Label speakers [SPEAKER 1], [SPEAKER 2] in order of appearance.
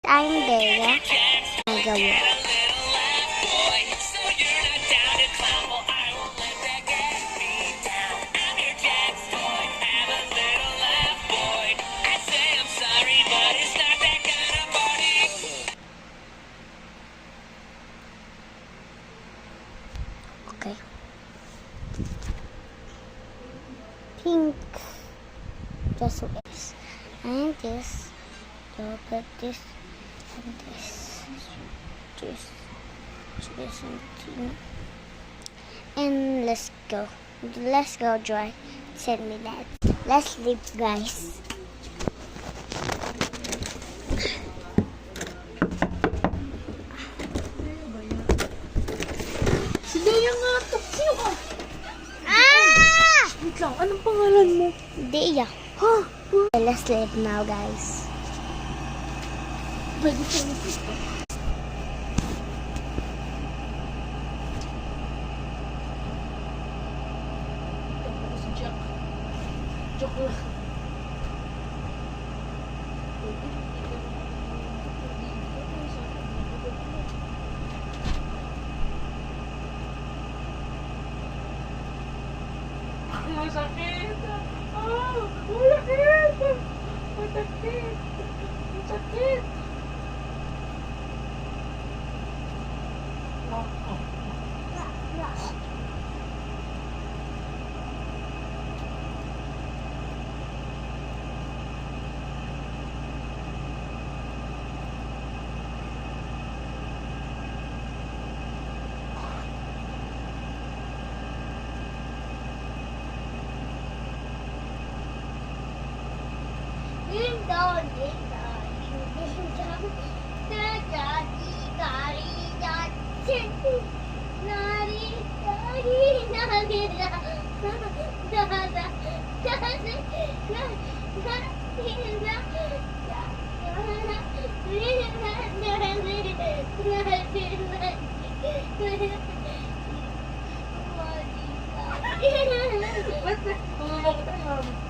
[SPEAKER 1] I'm Bea. Nagawa. Okay. Pink. Just this. And this. Look at this. And this. This and and let's go. Let's go, Joy. Send me that. Let's leave, guys.
[SPEAKER 2] Si Dea nga to. Sino ka?
[SPEAKER 1] Ah!
[SPEAKER 2] Wait lang, anong pangalan mo?
[SPEAKER 1] Dea.
[SPEAKER 2] Ha?
[SPEAKER 1] Okay, let's leave now, guys.
[SPEAKER 2] Pwede siya nagpista. Si Jack. Joke lang. Masakit! Ah! Masakit! Masakit! Masakit!
[SPEAKER 1] Ding dong, ding dong, ding dong. Nari, nari,
[SPEAKER 2] Ba't na? Tulungan ko tayo.